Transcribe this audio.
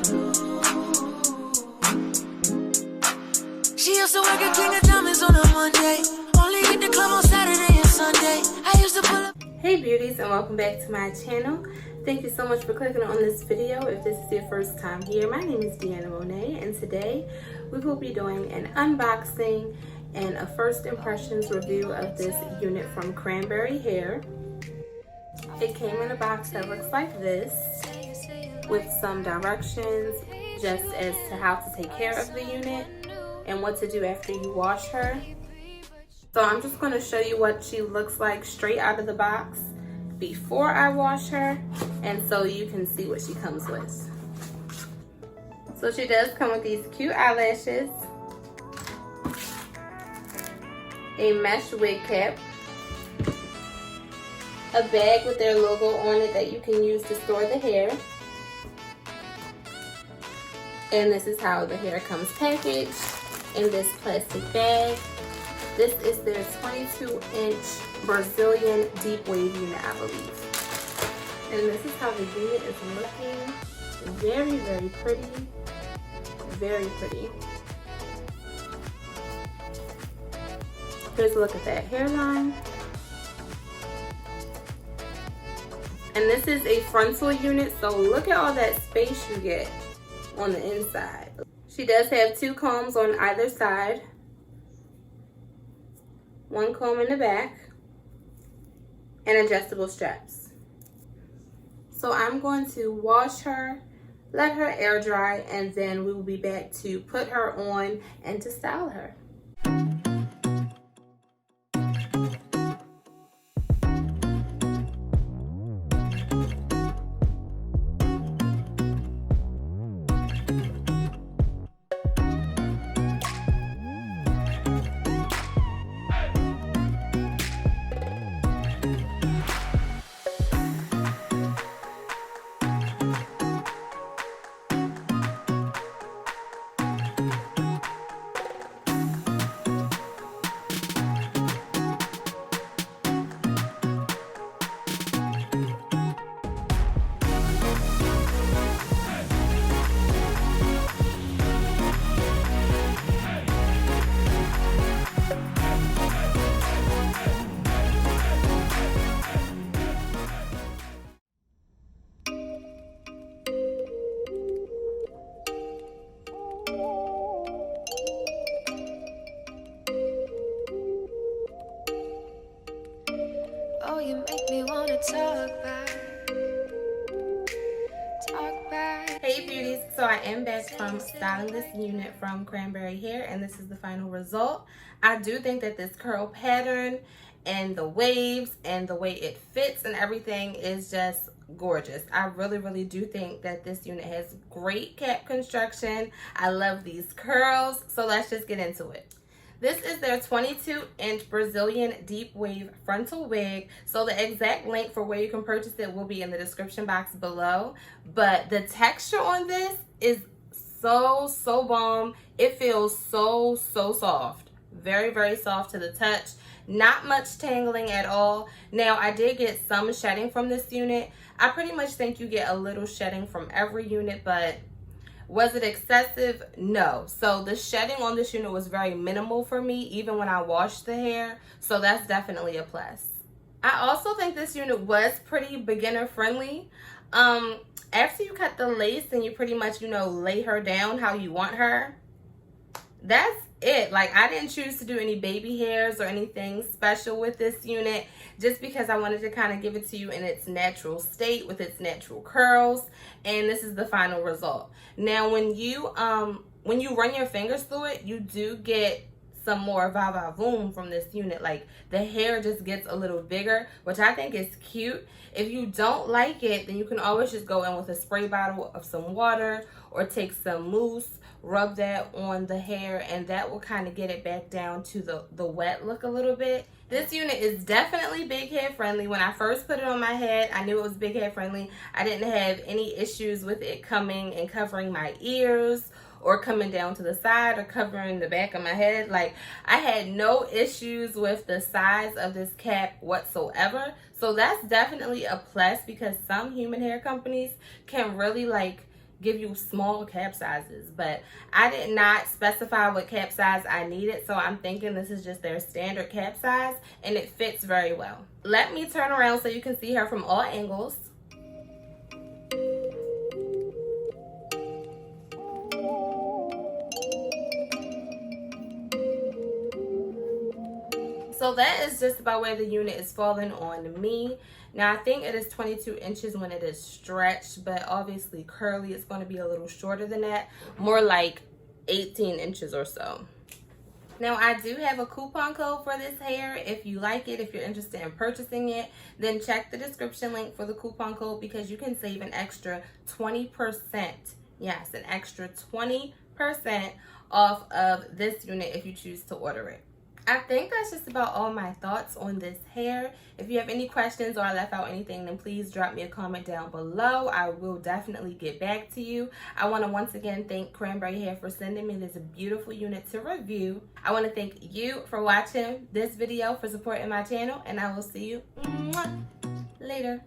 She used to work at King of Diamonds on a Monday. Only hit the club on Saturday and Sunday. I used to pull up. Hey beauties, and welcome back to my channel. Thank you so much for clicking on this video. If this is your first time here, my name is Deanna Monet, and today we will be doing an unboxing and a first impressions review of this unit from Cranberry Hair. It came in a box that looks like this with some directions just as to how to take care of the unit and what to do after you wash her. So I'm just going to show you what she looks like straight out of the box before I wash her, and so you can see what she comes with. So she does come with these cute eyelashes, a mesh wig cap, a bag with their logo on it that you can use to store the hair, and this is how the hair comes packaged in this plastic bag. This is their 22-inch Brazilian deep wave unit, I believe. And this is how the unit is looking. Very, very pretty. Very pretty. Here's a look at that hairline. And this is a frontal unit, so look at all that space you get on the inside. She does have 2 combs on either side. 1 comb in the back, and adjustable straps. So I'm going to wash her, let her air dry, and then we will be back to put her on and to style her. Oh, you make me wanna talk back. Hey beauties, so I am back from styling this unit from Cranberry Hair, and this is the final result. I do think that this curl pattern and the waves and the way it fits and everything is just gorgeous. I really do think that this unit has great cap construction. I love these curls, so let's just get into it. This is their 22-inch Brazilian deep wave frontal wig. So the exact link for where you can purchase it will be in the description box below. But the texture on this is so bomb. It feels so soft. Very soft to the touch. Not much tangling at all. Now, I did get some shedding from this unit. I pretty much think you get a little shedding from every unit, but was it excessive? No. So the shedding on this unit was very minimal for me, even when I washed the hair. So that's definitely a plus. I also think this unit was pretty beginner friendly. After you cut the lace and you pretty much, lay her down how you want her, that's it. Like, I didn't choose to do any baby hairs or anything special with this unit, just because I wanted to kind of give it to you in its natural state with its natural curls, and this is the final result. Now, when you run your fingers through it, you do get some more va-va-voom from this unit. Like, the hair just gets a little bigger, which I think is cute. If you don't like it, then you can always just go in with a spray bottle of some water or take some mousse, rub that on the hair, and that will kind of get it back down to the wet look a little bit. This unit is definitely big head friendly. When I first put it on my head, I knew it was big head friendly. I didn't have any issues with it coming and covering my ears or coming down to the side or covering the back of my head. Like, I had no issues with the size of this cap whatsoever. So that's definitely a plus, because some human hair companies can really give you small cap sizes, but I did not specify what cap size I needed, so I'm thinking this is just their standard cap size, and it fits very well. Let me turn around so you can see her from all angles. So that is just about where the unit is falling on me. Now I think it is 22 inches when it is stretched, but obviously curly it's going to be a little shorter than that, more like 18 inches or so. Now I do have a coupon code for this hair. If you like it, if you're interested in purchasing it, then check the description link for the coupon code, because you can save an extra 20%. Yes, an extra 20% off of this unit if you choose to order it. I think that's just about all my thoughts on this hair. If you have any questions or I left out anything, then please drop me a comment down below. I will definitely get back to you. I want to once again thank Cranberry Hair for sending me this beautiful unit to review. I want to thank you for watching this video, for supporting my channel, and I will see you later.